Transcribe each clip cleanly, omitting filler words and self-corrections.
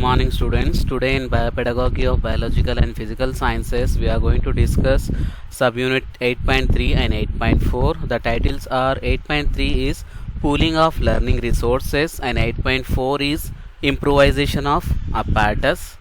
morning students. Today in Biopedagogy of Biological and Physical Sciences we are going to discuss subunit 8.3 and 8.4. The titles are 8.3 is Pooling of Learning Resources and 8.4 is Improvisation of Apparatus.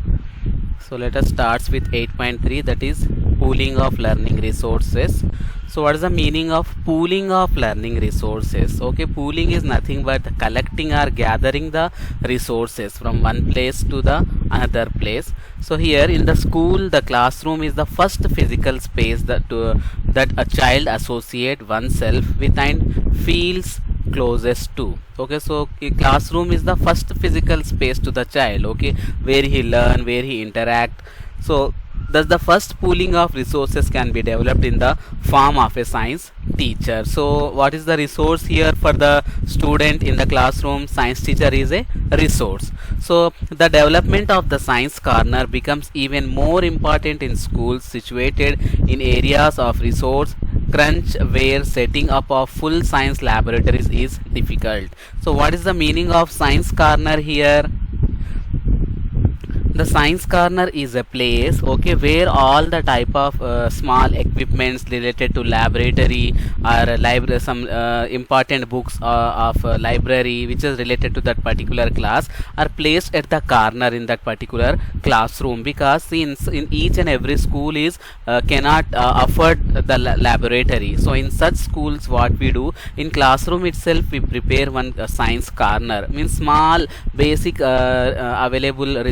So let us start with 8.3, that is pooling of learning resources. So what is the meaning of pooling of learning resources? Okay, pooling is nothing but collecting or gathering the resources from one place to the another place. So here in the school, the classroom is the first physical space that a child associate oneself with and feels closest to. Okay, so classroom is the first physical space to the child, okay, where he learn, where he interact. So thus the first pooling of resources can be developed in the form of a science teacher. So what is the resource here for the student in the classroom? Science teacher is a resource. So the development of the science corner becomes even more important in schools situated in areas of resource crunch where setting up of full science laboratories is difficult. So what is the meaning of science corner here? The science corner is a place, okay, where all the type of small equipments related to laboratory or library, some important books of library which is related to that particular class are placed at the corner in that particular classroom, because in each and every school is cannot afford the laboratory. So in such schools, what we do in classroom itself, we prepare one science corner, means small basic available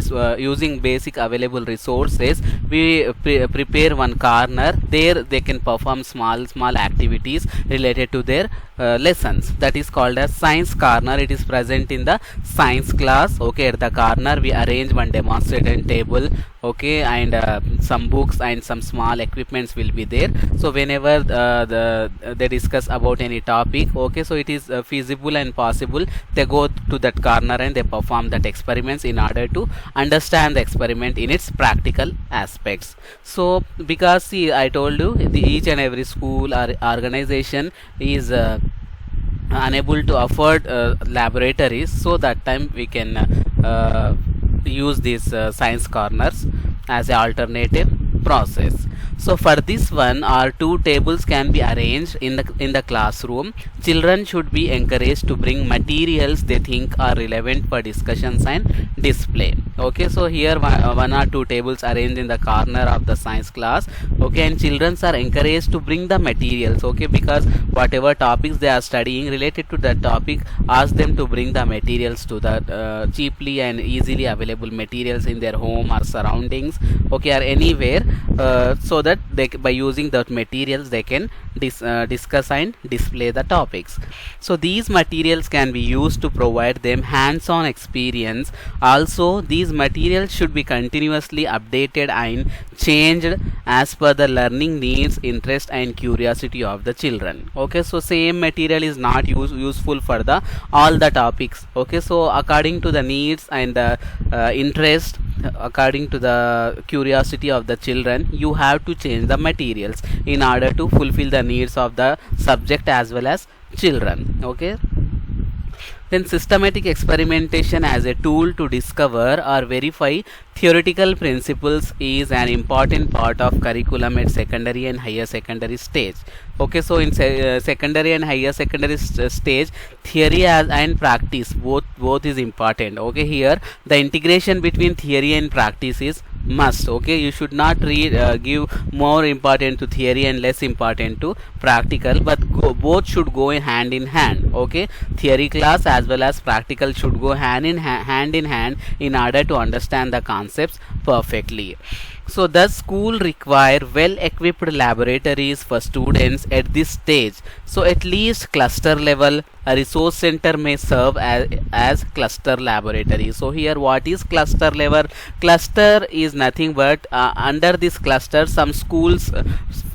using basic available resources. We prepare one corner there. They can perform small activities related to their lessons. That is called as science corner. It is present in the science class. Okay, at the corner we arrange one demonstration table, okay, and some books and some small equipments will be there. So whenever they discuss about any topic, okay, so it is feasible and possible, they go to that corner and they perform that experiments in order to understand the experiment in its practical aspects. So because see, I told you, each and every school or organization is unable to afford laboratories, so that time we can use these science corners as an alternative process. So for this one or two tables can be arranged in the classroom. Children should be encouraged to bring materials they think are relevant for discussions and display. Okay, so here one or two tables arranged in the corner of the science class, okay, and children are encouraged to bring the materials, okay, because whatever topics they are studying related to that topic, ask them to bring the materials to the cheaply and easily available materials in their home or surroundings, okay, or anywhere, so that they, by using that materials, they can discuss and display the topics. So these materials can be used to provide them hands-on experience. Also, these materials should be continuously updated and changed as per the learning needs, interest and curiosity of the children. Okay, so same material is not useful for the all the topics. Okay, so according to the needs and the interest, according to the curiosity of the children, you have to change the materials in order to fulfill the needs of the subject as well as children. Okay, then systematic experimentation as a tool to discover or verify theoretical principles is an important part of curriculum at secondary and higher secondary stage. Okay, so in secondary and higher secondary stage, theory and practice both is important. Okay, here the integration between theory and practice is must. Okay, you should not give more important to theory and less important to practical, but both should go hand in hand. Okay, theory class as well as practical should go hand in hand in order to understand the concepts perfectly. So thus school require well equipped laboratories for students at this stage. So at least cluster level, a resource center may serve as cluster laboratory. So here what is cluster level? Cluster is nothing but under this cluster some schools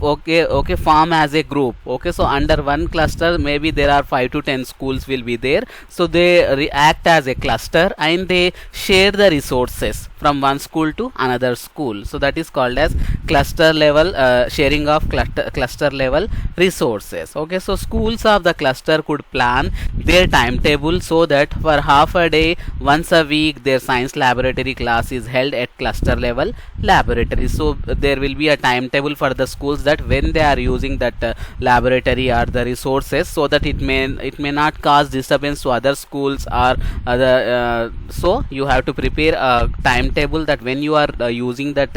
okay form as a group. Okay, so under one cluster maybe there are 5 to 10 schools will be there. So they act as a cluster and they share the resources from one school to another school. So that is called as cluster level sharing of cluster level resources. Okay, so schools of the cluster could plan their timetable so that for half a day once a week their science laboratory class is held at cluster level laboratory. So there will be a timetable for the schools that when they are using that laboratory or the resources, so that it may not cause disturbance to other schools or other so you have to prepare a timetable that when you are using that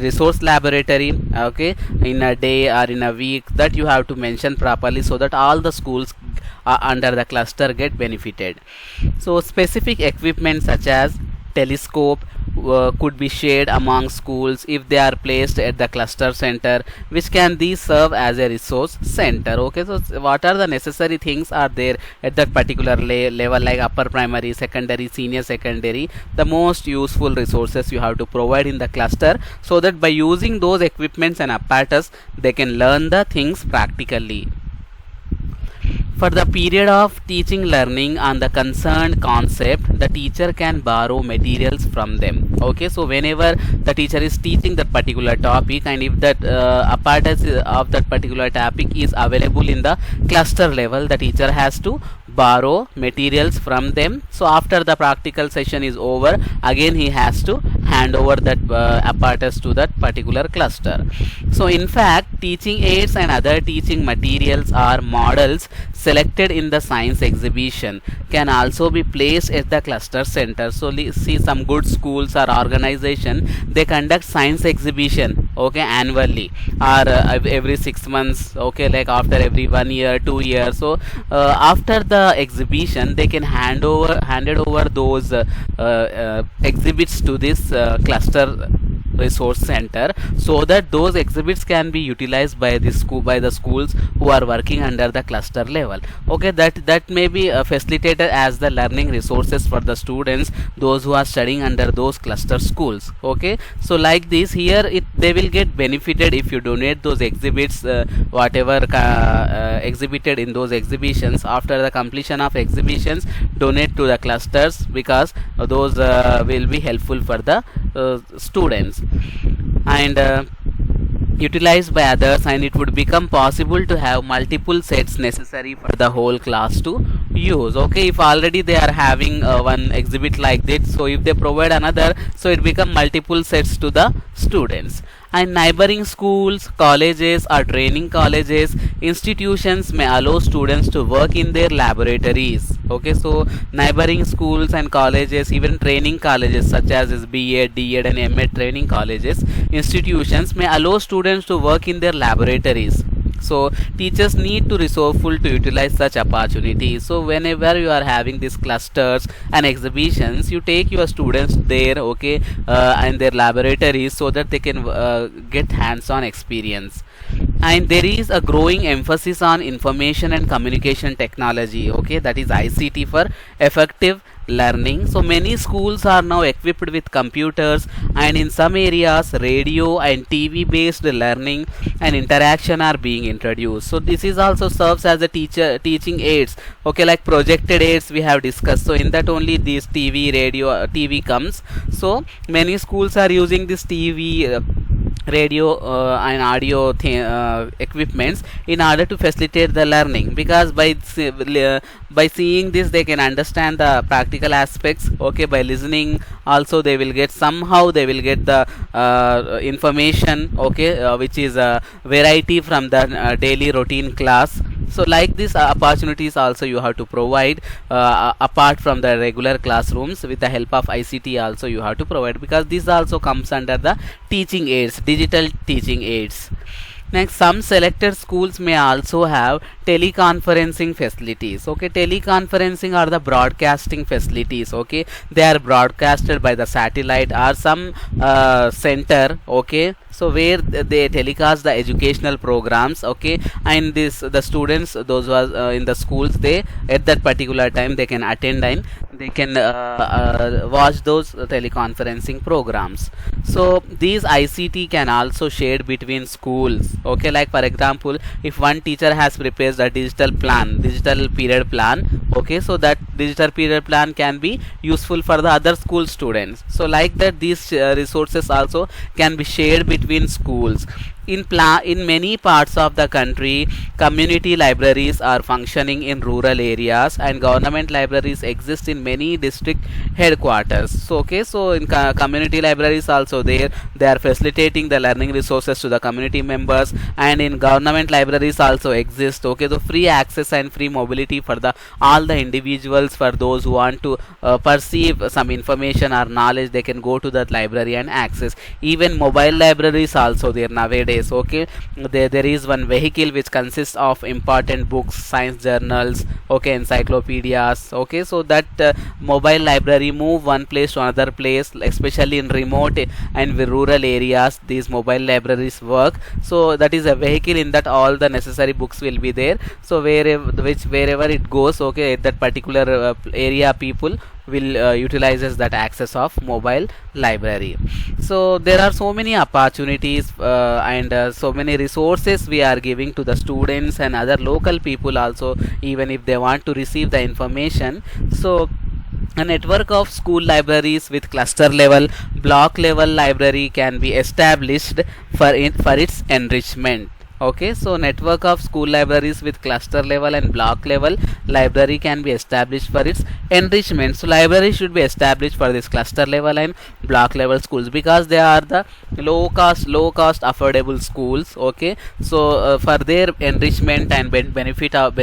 resource laboratory, okay, in a day or in a week, that you have to mention properly so that all the schools under the cluster get benefited. So specific equipment such as telescope could be shared among schools if they are placed at the cluster center, which can these serve as a resource center. Okay, so what are the necessary things are there at that particular level, like upper primary, secondary, senior secondary? The most useful resources you have to provide in the cluster, so that by using those equipments and apparatus they can learn the things practically. For the period of teaching learning on the concerned concept, the teacher can borrow materials from them. Okay, so whenever the teacher is teaching that particular topic, and if that apparatus of that particular topic is available in the cluster level, the teacher has to borrow materials from them. So after the practical session is over, again he has to hand over that apparatus to that particular cluster. So in fact, teaching aids and other teaching materials or models selected in the science exhibition can also be placed at the cluster center. So see, some good schools or organization, they conduct science exhibition, okay, annually or every 6 months, okay, like after every 1 year, 2 years. So after the exhibition they can handed over those exhibits to this cluster resource center, so that those exhibits can be utilized by the schools who are working under the cluster level. Okay, that may be facilitated as the learning resources for the students, those who are studying under those cluster schools. Okay, so like this here, they will get benefited if you donate those exhibits, whatever exhibited in those exhibitions. After the completion of exhibitions, donate to the clusters, because those will be helpful for the students and utilized by others, and it would become possible to have multiple sets necessary for the whole class to use. Okay, if already they are having one exhibit like this, so if they provide another, so it become multiple sets to the students. And neighboring schools, colleges or training colleges, institutions may allow students to work in their laboratories. Okay, so neighboring schools and colleges, even training colleges such as B.Ed, D.Ed and M.Ed training colleges, institutions may allow students to work in their laboratories. So teachers need to resourceful to utilize such opportunities. So whenever you are having these clusters and exhibitions, you take your students there, okay, and their laboratories, so that they can get hands-on experience. And there is a growing emphasis on information and communication technology, okay, that is ICT, for effective learning. So many schools are now equipped with computers, and in some areas radio and TV based learning and interaction are being introduced. So this is also serves as a teaching aids, okay, like projected aids we have discussed. So in that only this TV comes. So many schools are using this TV, radio and audio equipments in order to facilitate the learning, because by seeing this they can understand the practical aspects. Okay, by listening also they will get the information, okay, which is a variety from the daily routine class. So like these opportunities also you have to provide apart from the regular classrooms. With the help of ICT also you have to provide, because this also comes under the teaching aids, digital teaching aids. Next, some selected schools may also have teleconferencing facilities. Okay, teleconferencing are the broadcasting facilities. Okay, they are broadcasted by the satellite or some center. Okay, so where they telecast the educational programs, okay, and this the students those who are in the schools, they at that particular time they can attend and they can watch those teleconferencing programs. So these ICT can also shared between schools, okay, like for example, if one teacher has prepared a digital period plan, okay, so that digital period plan can be useful for the other school students. So like that, these resources also can be shared between schools. In many parts of the country, community libraries are functioning in rural areas, and government libraries exist in many district headquarters. So okay, so in community libraries also, there they are facilitating the learning resources to the community members, and in government libraries also exist, okay, the free access and free mobility for the all the individuals. For those who want to perceive some information or knowledge, they can go to that library and access. Even mobile libraries also there nowadays, okay, there is one vehicle which consists of important books, science journals, okay, encyclopedias, okay, so that mobile library move one place to another place, especially in remote and rural areas, these mobile libraries work. So that is a vehicle, in that all the necessary books will be there. So wherever it goes, okay, at that particular area, people will utilizes that access of mobile library. So there are so many opportunities and so many resources we are giving to the students and other local people also, even if they want to receive the information. So a network of school libraries with cluster level, block level library can be established for its enrichment. Okay, so network of school libraries with cluster level and block level library can be established for its enrichment. So library should be established for this cluster level and block level schools, because they are the low cost affordable schools, okay. So for their enrichment and benefit of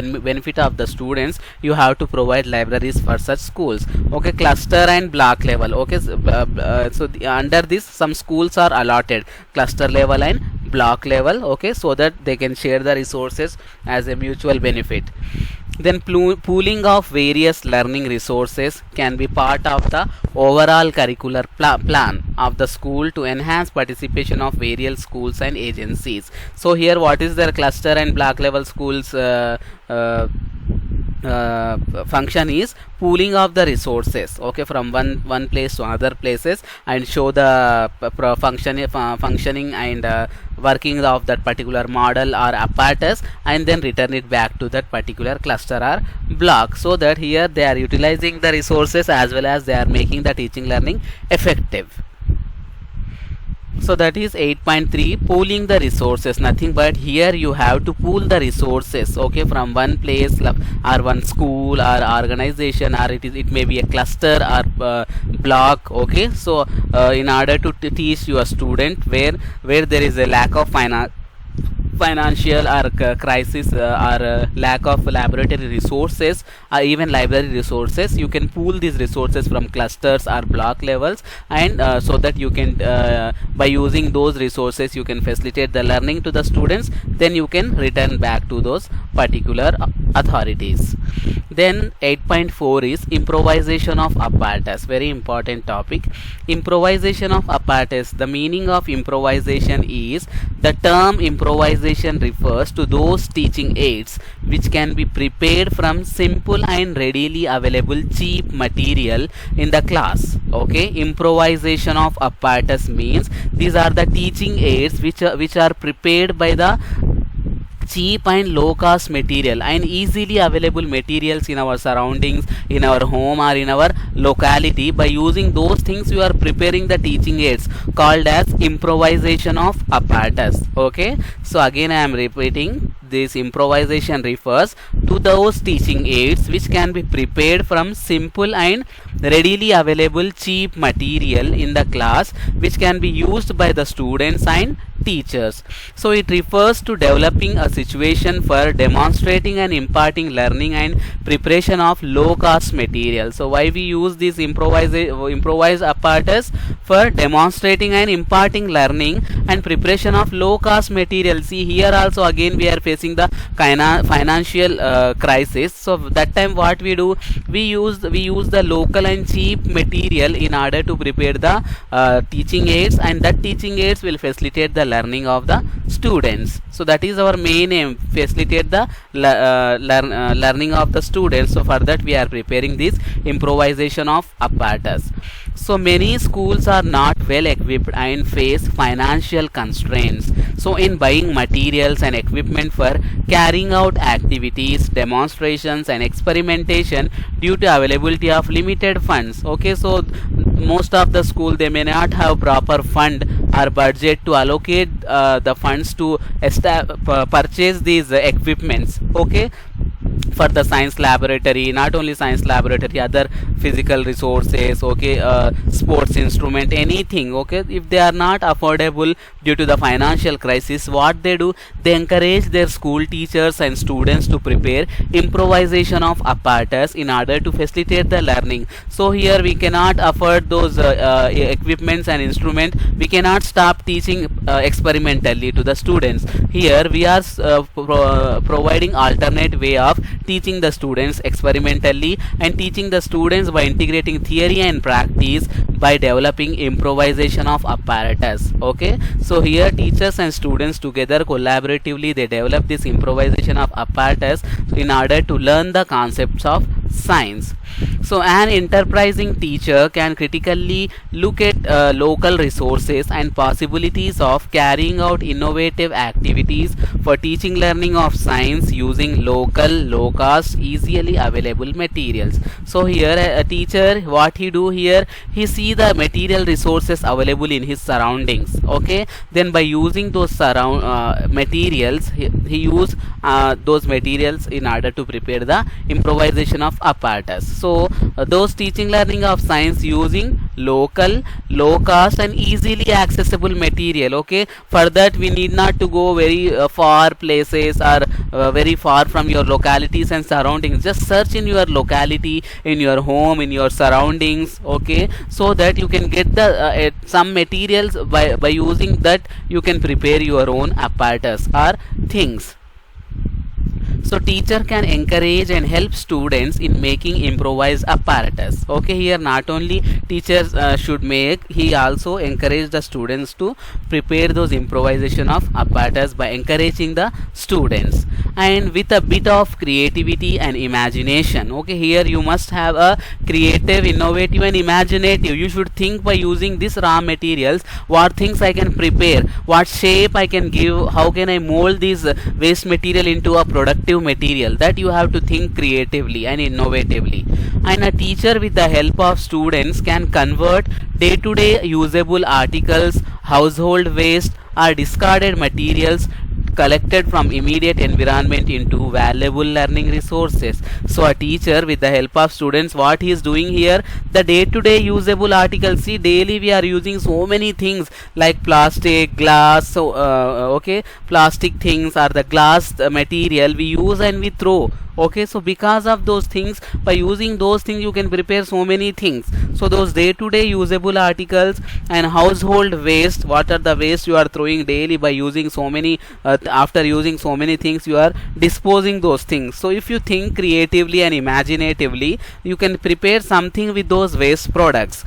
the students, you have to provide libraries for such schools, okay. Cluster and block level, okay, so under this some schools are allotted cluster level and block level, okay, so that they can share the resources as a mutual benefit. Then pooling of various learning resources can be part of the overall curricular plan of the school to enhance participation of various schools and agencies. So here, what is their cluster and block level schools function is pooling of the resources, okay, from one place to other places, and show the functioning and working of that particular model or apparatus, and then return it back to that particular cluster or block, so that here they are utilizing the resources as well as they are making the teaching learning effective. So that is 8.3, pooling the resources. Nothing but here you have to pool the resources, okay, from one place or one school or organization, or it may be a cluster or block, okay. So in order to teach your student where there is a lack of financial or crisis or lack of laboratory resources or even library resources, you can pool these resources from clusters or block levels, and so that you can by using those resources you can facilitate the learning to the students, then you can return back to those particular authorities. Then 8.4 is improvisation of apparatus, very important topic. Improvisation of apparatus, the meaning of improvisation is, the term improvisation refers to those teaching aids which can be prepared from simple and readily available cheap material in the class, okay. Improvisation of apparatus means these are the teaching aids which are prepared by the cheap and low cost material and easily available materials in our surroundings, in our home or in our locality. By using those things you are preparing the teaching aids, called as improvisation of apparatus, okay. So again I am repeating, this improvisation refers to those teaching aids which can be prepared from simple and readily available cheap material in the class, which can be used by the students and teachers. So it refers to developing a situation for demonstrating and imparting learning and preparation of low cost material. So why we use this improvised apparatus? For demonstrating and imparting learning and preparation of low cost material. See here also again we are facing the financial crisis. So that time what we do, we use the local and cheap material in order to prepare the teaching aids, and that teaching aids will facilitate the learning of the students. So that is our main aim, facilitate the learning of the students. So for that we are preparing this improvisation of apparatus. So many schools are not well equipped and face financial constraints. So in buying materials and equipment for carrying out activities, demonstrations and experimentation due to availability of limited funds. Okay, so most of the school, they may not have proper fund or budget to allocate the funds to purchase these equipments. Okay, for the science laboratory, not only science laboratory, other physical resources, okay, sports instrument, anything. Okay, if they are not affordable due to the financial crisis, what they do, they encourage their school teachers and students to prepare improvisation of apparatus in order to facilitate the learning. So here we cannot afford those equipments and instruments, we cannot stop teaching experimentally to the students. Here we are providing alternate way of teaching the students experimentally and teaching the students by integrating theory and practice by developing improvisation of apparatus. Okay, so here teachers and students together collaboratively they develop this improvisation of apparatus in order to learn the concepts of science. So an enterprising teacher can critically look at local resources and possibilities of carrying out innovative activities for teaching learning of science using local, low cost, easily available materials. So here a teacher, what he do here, he see the material resources available in his surroundings. Okay, then by using those materials, he use those materials in order to prepare the improvisation of apparatus. So those teaching learning of science using local, low cost and easily accessible material. Okay, for that we need not to go very far places or very far from your localities and surroundings. Just search in your locality, in your home, in your surroundings. Okay, so that you can get the some materials, by using that you can prepare your own apparatus or things. So teacher can encourage and help students in making improvised apparatus. Okay, here not only teachers should make, he also encourage the students to prepare those improvisation of apparatus by encouraging the students and with a bit of creativity and imagination. Okay, here you must have a creative, innovative and imaginative. You should think by using this raw materials, what things I can prepare, what shape I can give, how can I mold this waste material into a productive material. That you have to think creatively and innovatively. And a teacher with the help of students can convert day-to-day usable articles, household waste or discarded materials collected from immediate environment into valuable learning resources. So a teacher with the help of students, what he is doing here, the day-to-day usable articles. See, daily we are using so many things like plastic, glass, so okay, plastic things or the glass material we use and we throw. Okay, so because of those things, by using those things you can prepare so many things. So those day-to-day usable articles and household waste, what are the waste you are throwing daily, by using so many after using so many things you are disposing those things. So if you think creatively and imaginatively, you can prepare something with those waste products.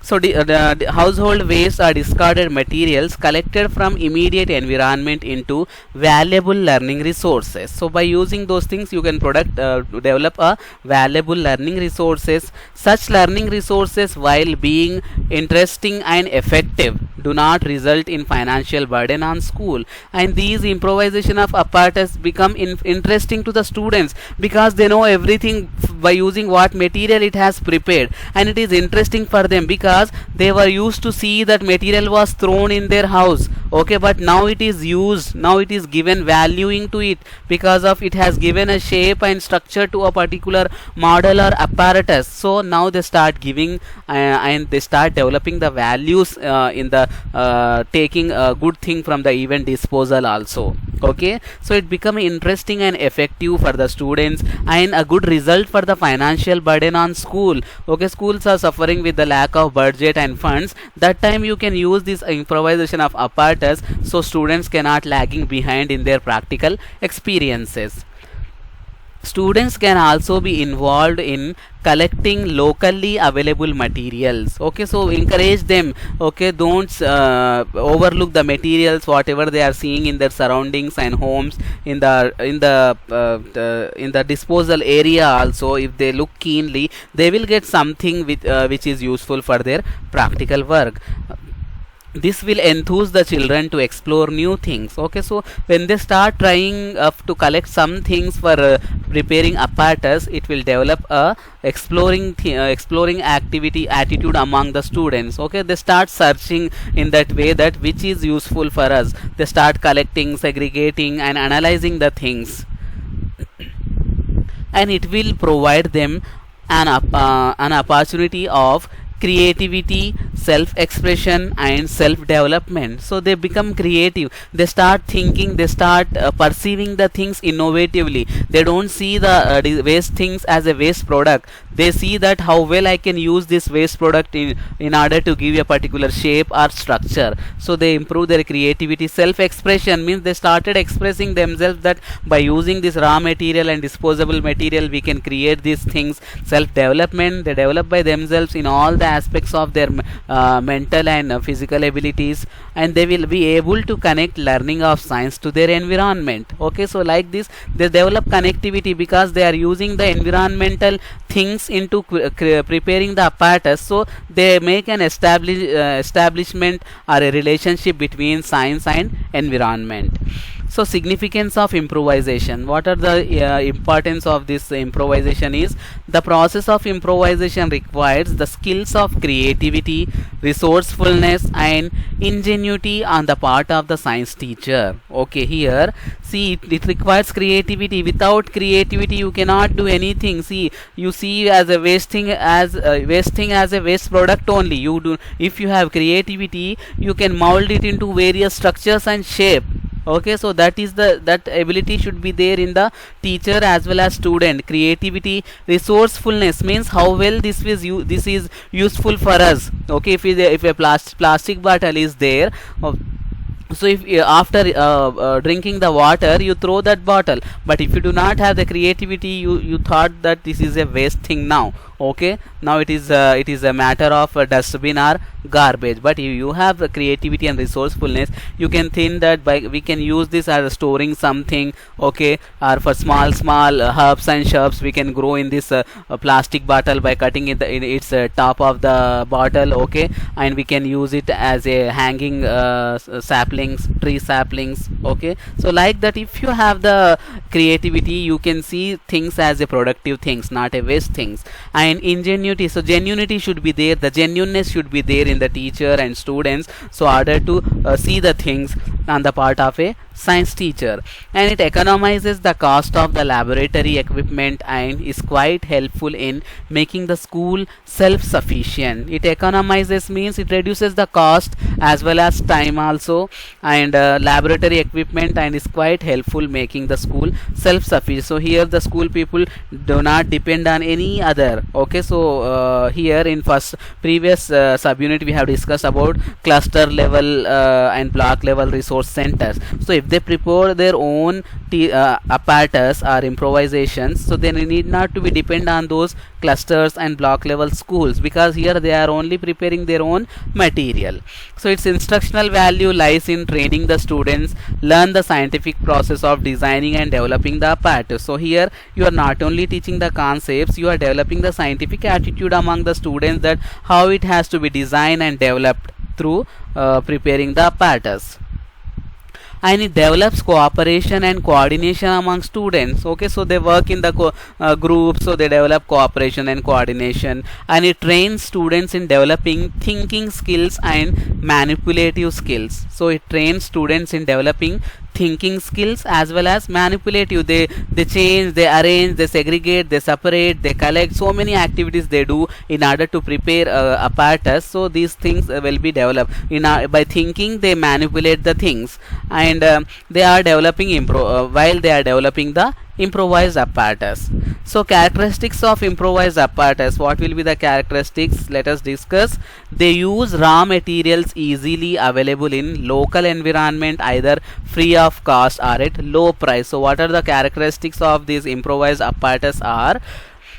So the household waste are discarded materials collected from immediate environment into valuable learning resources. So by using those things you can develop a valuable learning resources. Such learning resources, while being interesting and effective, do not result in financial burden on school. And these improvisation of apparatus become interesting to the students because they know everything by using what material it has prepared, and it is interesting for them because they were used to see that material was thrown in their house. Okay, but now it is used, now it is given valuing to it, because of it has given a shape and structure to a particular model or apparatus. So now they start giving and they start developing the values in the taking a good thing from the event disposal also. Okay, so it become interesting and effective for the students, and a good result for the financial burden on school. Okay, schools are suffering with the lack of budget and funds. That time you can use this improvisation of apparatus, so students cannot lagging behind in their practical experiences. Students can also be involved in collecting locally available materials. Okay, so encourage them. Okay, don't overlook the materials whatever they are seeing in their surroundings and homes, in the disposal area also. If they look keenly, they will get something which is useful for their practical work. This will enthuse the children to explore new things. Okay, so when they start trying to collect some things for preparing apparatus, it will develop a exploring activity attitude among the students. Okay, they start searching in that way that which is useful for us. They start collecting, segregating and analyzing the things, and it will provide them an opportunity of creativity, self-expression and self-development. So they become creative, they start thinking, they start perceiving the things innovatively. They don't see the waste things as a waste product. They see that how well I can use this waste product in order to give a particular shape or structure. So they improve their creativity. Self-expression means they started expressing themselves that by using this raw material and disposable material we can create these things. Self-development, they develop by themselves in all the aspects of their mental and physical abilities, and they will be able to connect learning of science to their environment. Okay, so like this they develop connectivity because they are using the environmental things into preparing the apparatus. So they make an establishment or a relationship between science and environment. So significance of improvisation. What are the importance of this improvisation is the process of improvisation requires the skills of creativity, resourcefulness and ingenuity on the part of the science teacher. Okay, here see it requires creativity. Without creativity you cannot do anything. See, you see as a waste thing as a waste product only. You do, if you have creativity you can mold it into various structures and shape. Okay, so that ability should be there in the teacher as well as student. Creativity, resourcefulness means how well this is useful for us. Okay, if a plastic bottle is there, so if after drinking the water you throw that bottle, but if you do not have the creativity, you thought that this is a waste thing now. Okay, now it is a matter of dustbin or garbage. But if you have creativity and resourcefulness, you can think that we can use this as storing something. Okay, or for small herbs and shrubs we can grow in this plastic bottle by cutting it in its top of the bottle. Okay, and we can use it as a hanging saplings, tree saplings. Okay, so like that, if you have the creativity you can see things as a productive things, not a waste things. And ingenuity, so genuinity should be there, the genuineness should be there in the teacher and students, so order to see the things on the part of a science teacher. And it economizes the cost of the laboratory equipment and is quite helpful in making the school self-sufficient. It economizes means it reduces the cost as well as time also, and laboratory equipment, and is quite helpful making the school self-sufficient. So here the school people do not depend on any other. Okay, so here in previous subunit we have discussed about cluster level and block level resource centers. So if they prepare their own apparatus or improvisations, so they need not to be depend on those clusters and block level schools, because here they are only preparing their own material. So its instructional value lies in training the students learn the scientific process of designing and developing the apparatus. So here you are not only teaching the concepts, you are developing the scientific attitude among the students, that how it has to be designed and developed through preparing the apparatus. and it develops cooperation and coordination among students. Okay, so they work in the groups, so they develop cooperation and coordination, and it trains students in developing thinking skills and manipulative skills. So it trains students in developing thinking skills as well as manipulative. They change, they arrange, they segregate, they separate, they collect, so many activities they do in order to prepare apparatus. So these things will be developed in by thinking. They manipulate the things, and they are developing while they are developing the improvised apparatus. So characteristics of improvised apparatus, what will be the characteristics? Let us discuss. They use raw materials easily available in local environment, either free of cost or at low price. So what are the characteristics of these improvised apparatus? Are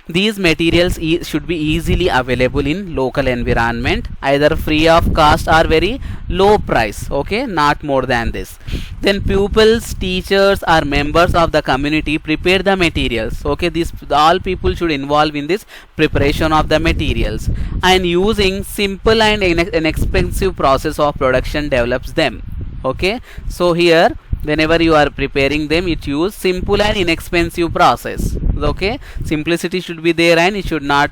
these materials should be easily available in local environment, either free of cost or very low price. Okay, not more than this. Then pupils, teachers or members of the community prepare the materials. Okay, these all people should involve in this preparation of the materials, and using simple and inexpensive process of production develops them. Okay, so here whenever you are preparing them, it use simple and inexpensive process. Okay, simplicity should be there, and it should not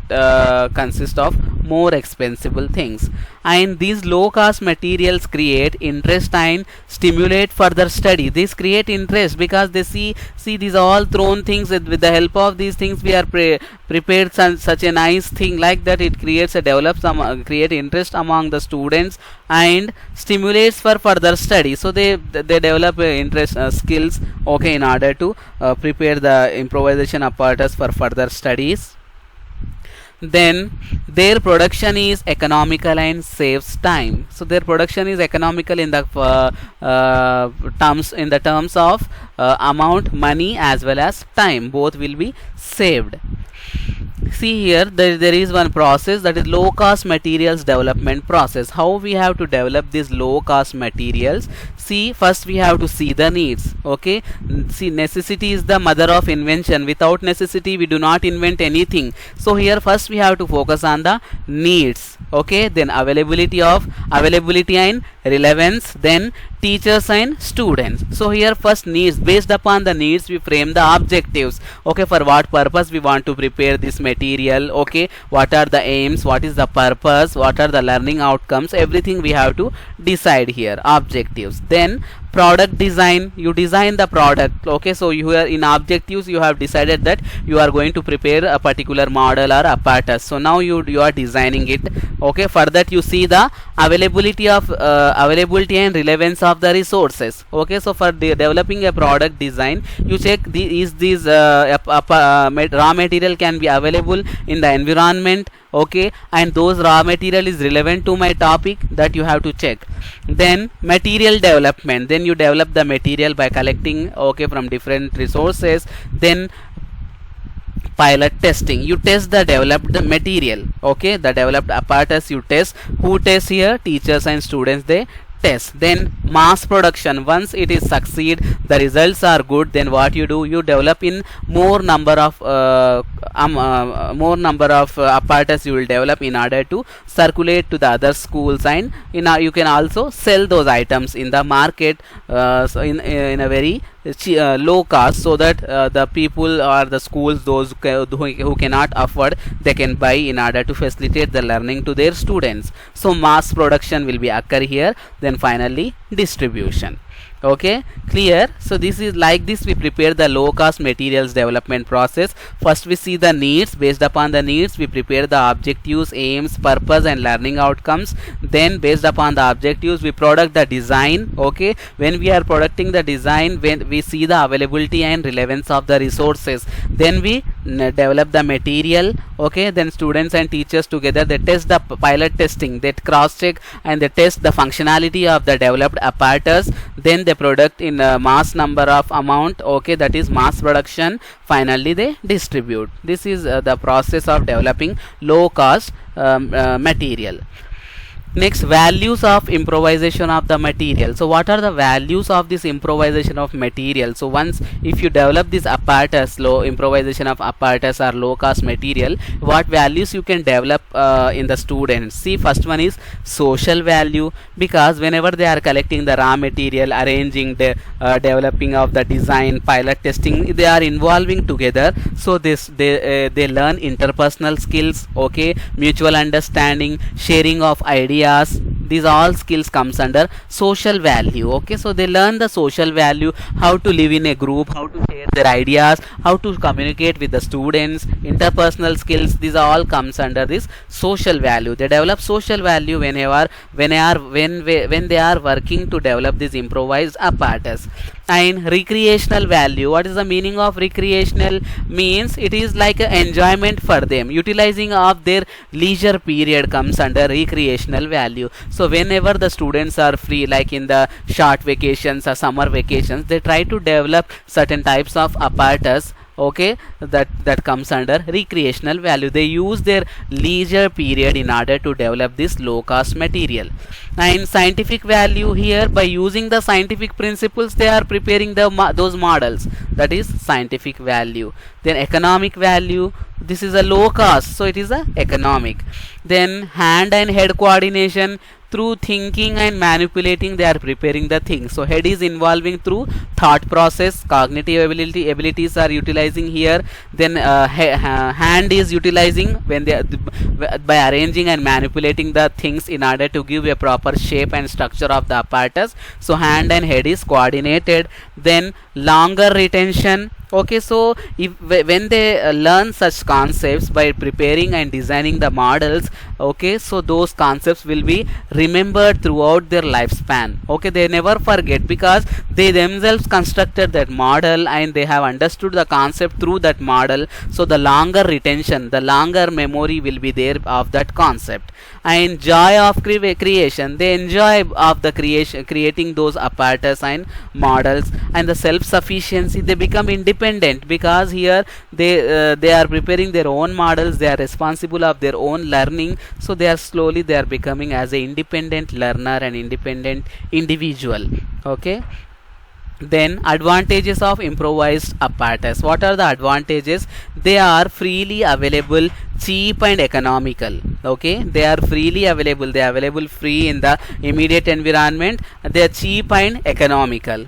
consist of more expensive things. And these low cost materials create interest and stimulate further study. These create interest because they see these all thrown things. With the help of these things we are prepared such a nice thing, like that it creates create interest among the students and stimulates for further study. So they develop interest skills, okay, in order to prepare the improvisation apparatus for further studies. Then their production is economical and saves time. So their production is economical in the terms of amount, money as well as time, both will be saved. See here, there is one process, that is low cost materials development process. How we have to develop these low cost materials? See, first we have to see the needs. Okay, see, necessity is the mother of invention. Without necessity we do not invent anything. So here first we have to focus on the needs. Okay, then availability and relevance, then teachers and students. So here first needs, based upon the needs we frame the objectives. Okay, for what purpose we want to prepare this material. Okay, what are the aims, what is the purpose, what are the learning outcomes, everything we have to decide here. Objectives. Then product design, you design the product. Okay, so you are in objectives, you have decided that you are going to prepare a particular model or apparatus. So now you are designing it. Okay, for that you see the availability and relevance of the resources. Okay, so for developing a product design, you check is these raw material can be available in the environment. Okay, and those raw material is relevant to my topic, that you have to check. Then material development, then you develop the material by collecting, okay, from different resources. Then pilot testing, you test the developed material. Okay, the developed apparatus you test. Who tests here? Teachers and students, they test. Then mass production, once it is succeed, the results are good, then what you do, you develop in more number of apparatus you will develop in order to circulate to the other schools, and you can also sell those items in the market so in a very low cost, so that the people or the schools, those who cannot afford, they can buy in order to facilitate the learning to their students. So mass production will be occur here. Then finally distribution. Okay, clear? So this is like this we prepare the low cost materials development process. First we see the needs, based upon the needs we prepare the objectives, aims, purpose and learning outcomes. Then based upon the objectives we product the design. Okay, when we are producing the design, when we see the availability and relevance of the resources, then we develop the material. Okay, then students and teachers together, they test the pilot testing, they cross check and they test the functionality of the developed apparatus. Then they product in a mass number of amount. Okay, that is mass production. Finally they distribute. This is the process of developing low cost material. Next, values of improvisation of the material. So what are the values of this improvisation of material? So once if you develop this apparatus, low improvisation of apparatus or low cost material, what values you can develop in the students? See, first one is social value, because whenever they are collecting the raw material, arranging the developing of the design, pilot testing, they are involving together. So this they learn interpersonal skills, okay, mutual understanding, sharing of ideas. These all skills comes under social value, okay. So they learn the social value, how to live in a group, how to share their ideas, how to communicate with the students, interpersonal skills. These all comes under this social value. They develop social value when they are working to develop this improvised apparatus. And recreational value, what is the meaning of recreational? Means it is like an enjoyment for them, utilizing of their leisure period comes under recreational value. So whenever the students are free, like in the short vacations or summer vacations, they try to develop certain types of apparatus, okay, that comes under recreational value. They use their leisure period in order to develop this low cost material. And scientific value, here by using the scientific principles they are preparing those models, that is scientific value. Then economic value, this is a low cost, so it is a economic. Then hand and head coordination, through thinking and manipulating they are preparing the thing. So head is involving through thought process, cognitive abilities are utilizing here. Then hand is utilizing when they are, by arranging and manipulating the things in order to give a proper shape and structure of the apparatus. So hand and head is coordinated. Then longer retention, okay. So if when they learn such concepts by preparing and designing the models, okay, so those concepts will be remembered throughout their lifespan, okay. They never forget, because they themselves constructed that model and they have understood the concept through that model. So the longer retention, the longer memory will be there of that concept. And joy of creation, they enjoy of the creating those apparatus and models. And the self sufficiency, they become independent, because here they are preparing their own models, they are responsible of their own learning. So they are becoming as a independent learner and independent individual, okay. Then advantages of improvised apparatus. What are the advantages? They are freely available, cheap and economical, okay. They are freely available, they are available free in the immediate environment. They are cheap and economical,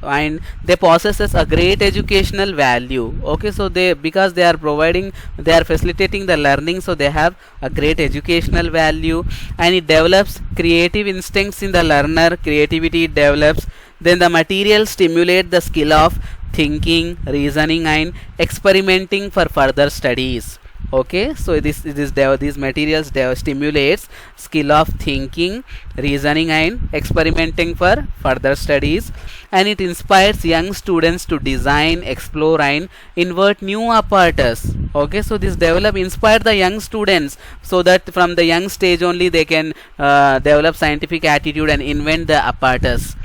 and they possesses a great educational value, okay. So because they are facilitating the learning, so they have a great educational value. And it develops creative instincts in the learner, creativity develops. Then the material stimulate the skill of thinking, reasoning and experimenting for further studies, okay. So these materials stimulates skill of thinking, reasoning and experimenting for further studies. And it inspires young students to design, explore and invent new apparatus, okay. So this inspire the young students, so that from the young stage only they can develop scientific attitude and invent the apparatus.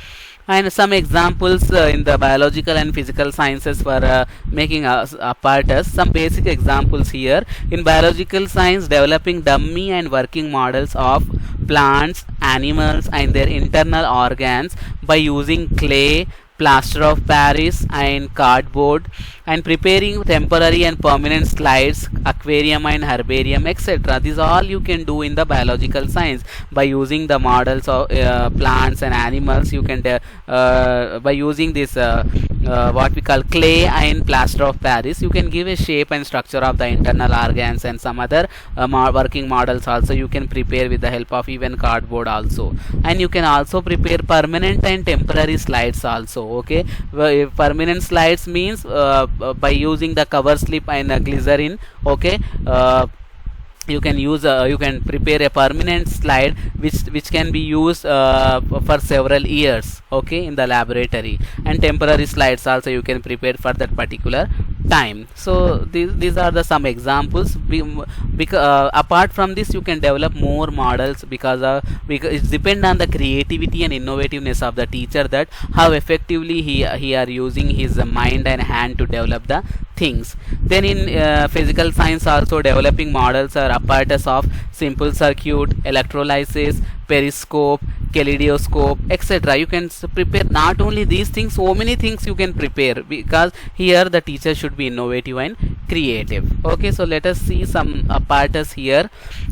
And some examples in the biological and physical sciences for making apparatus. Some basic examples here. In biological science, developing dummy and working models of plants, animals and their internal organs by using clay, plaster of Paris and cardboard, and preparing temporary and permanent slides, aquarium and herbarium, etc. These all you can do in the biological science by using the models of plants and animals. You can by using this what we call clay and plaster of Paris, you can give a shape and structure of the internal organs, and some other working models also you can prepare with the help of even cardboard also. And you can also prepare permanent and temporary slides also, okay. Permanent slides means by using the cover slip and glycerin, okay. You can prepare a permanent slide which can be used for several years, okay, in the laboratory. And temporary slides also you can prepare for that particular time. So these are the some examples. Apart from this, you can develop more models, because it depends on the creativity and innovativeness of the teacher, that how effectively he are using his mind and hand to develop the things. Then in physical science also, developing models or apparatus of simple circuit, electrolysis, periscope, kaleidoscope, etc. You can prepare not only these things, so many things you can prepare, because here the teacher should be innovative and creative. Okay, so let us see some apparatus here.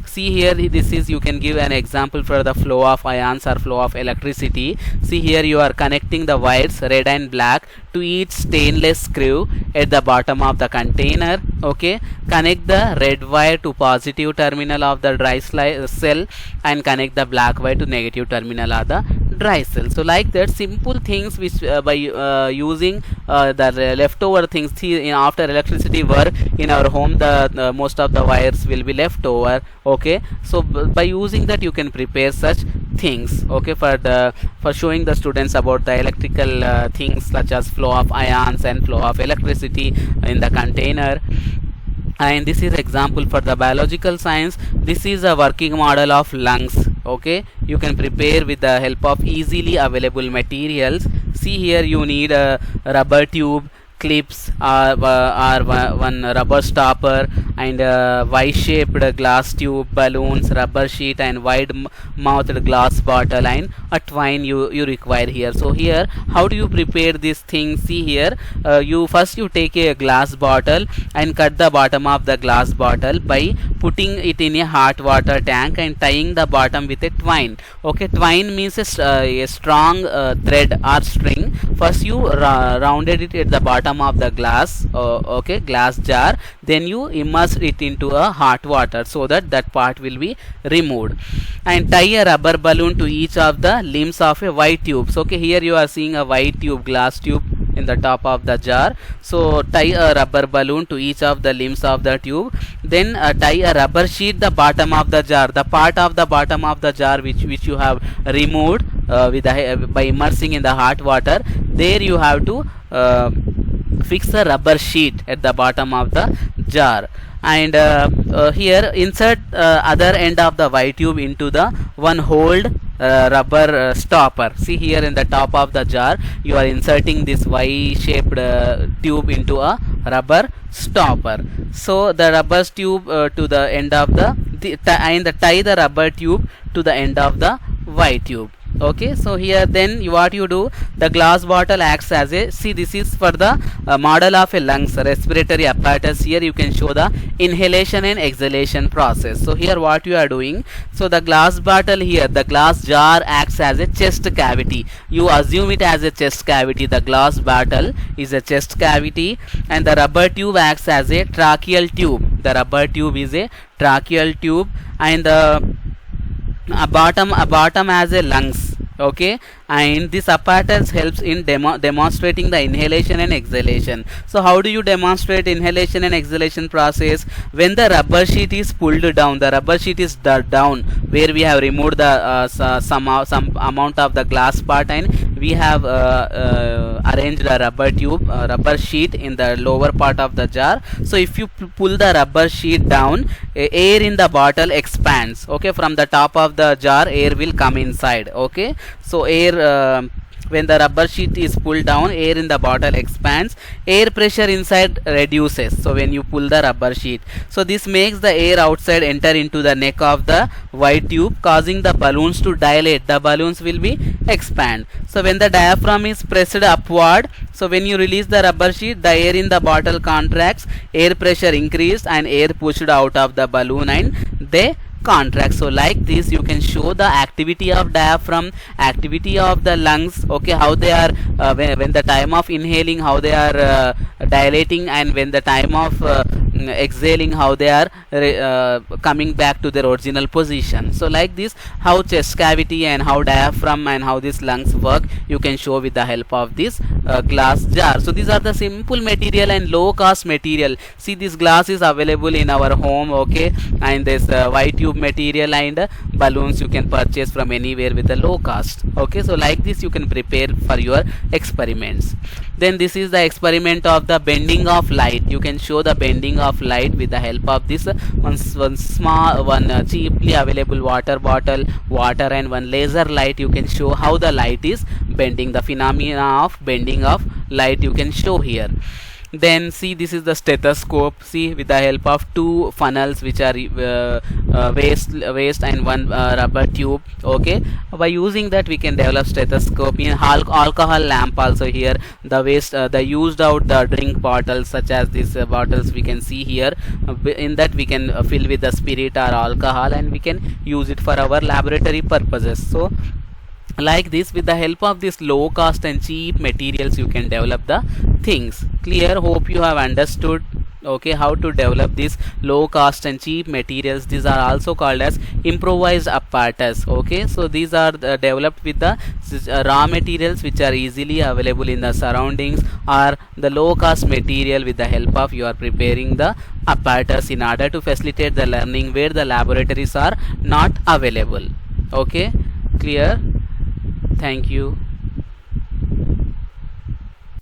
See here, this is, you can give an example for the flow of ions or flow of electricity. See here, you are connecting the wires red and black to each stainless screw at the bottom of the container. Okay, connect the red wire to positive terminal of the dry cell and connect the black wire to negative terminal of the dry cell. So like that, simple things which by using the leftover things. See, after electricity work in our home, the most of the wires will be left over. Okay, so by using that you can prepare such things. Okay, for showing the students about the electrical things such as flow of ions and flow of electricity in the container. And this is example for the biological science. This is a working model of lungs. Okay, you can prepare with the help of easily available materials. See here, you need a rubber tube, clips, or one rubber stopper, and Y-shaped glass tube, balloons, rubber sheet, and wide mouthed glass bottle, and a twine you require here. So here, how do you prepare this thing? See here, you take a glass bottle and cut the bottom of the glass bottle by putting it in a hot water tank and tying the bottom with a twine. Okay, twine means a strong thread or string. First you rounded it at the bottom of the glass, okay, glass jar, then you immerse it into a hot water so that part will be removed, and tie a rubber balloon to each of the limbs of a white tube. So okay, here you are seeing a white tube, glass tube in the top of the jar. So tie a rubber balloon to each of the limbs of the tube, then tie a rubber sheet the bottom of the jar, the part of the bottom of the jar which you have removed by immersing in the hot water. There you have to fix a rubber sheet at the bottom of the jar, and here insert other end of the white tube into the one hold rubber stopper. See here, in the top of the jar you are inserting this Y-shaped tube into a rubber stopper. So the rubber tube to the end of and tie the rubber tube to the end of the white tube. Okay, so here then what you do, the glass bottle acts as a, see, this is for the model of a lungs respiratory apparatus. Here you can show the inhalation and exhalation process. So here what you are doing, so the glass bottle here, the glass jar acts as a chest cavity. You assume it as a chest cavity. The glass bottle is a chest cavity, and the rubber tube acts as a tracheal tube. The rubber tube is a tracheal tube, and the bottom as a lungs. Okay, and this apparatus helps in demonstrating the inhalation and exhalation. So how do you demonstrate inhalation and exhalation process? When the rubber sheet is pulled down, the rubber sheet is down where we have removed the some amount of the glass part, and we have arranged a rubber sheet in the lower part of the jar. So if you pull the rubber sheet down, air in the bottle expands. Okay, from the top of the jar air will come inside. Okay, so air when the rubber sheet is pulled down, air in the bottle expands, air pressure inside reduces. So when you pull the rubber sheet, so this makes the air outside enter into the neck of the white tube, causing the balloons to dilate. The balloons will be expand. So when the diaphragm is pressed upward, so when you release the rubber sheet, the air in the bottle contracts, air pressure increased, and air pushed out of the balloon, and they contract. So like this you can show the activity of diaphragm, activity of the lungs. Okay, how they are when the time of inhaling, how they are dilating, and when the time of exhaling, how they are coming back to their original position. So like this, how chest cavity and how diaphragm and how these lungs work, you can show with the help of this glass jar. So these are the simple material and low cost material. See, this glass is available in our home. Okay, and this white tube material and balloons you can purchase from anywhere with a low cost. Okay, so like this you can prepare for your experiments. Then this is the experiment of the bending of light. You can show the bending of light with the help of this one cheaply available water bottle, water, and one laser light. You can show how the light is bending, the phenomena of bending of light you can show here. Then see, this is the stethoscope. See, with the help of two funnels which are waste and one rubber tube. Okay, by using that we can develop stethoscope. In alcohol lamp also, here the waste, the used out the drink bottles such as these bottles we can see here. In that we can fill with the spirit or alcohol, and we can use it for our laboratory purposes. So like this, with the help of this low cost and cheap materials, you can develop the things. Clear? Hope you have understood, okay, how to develop these low cost and cheap materials. These are also called as improvised apparatus. Okay, so these are developed with the raw materials which are easily available in the surroundings, or the low cost material with the help of you are preparing the apparatus in order to facilitate the learning where the laboratories are not available. Okay, clear? Thank you.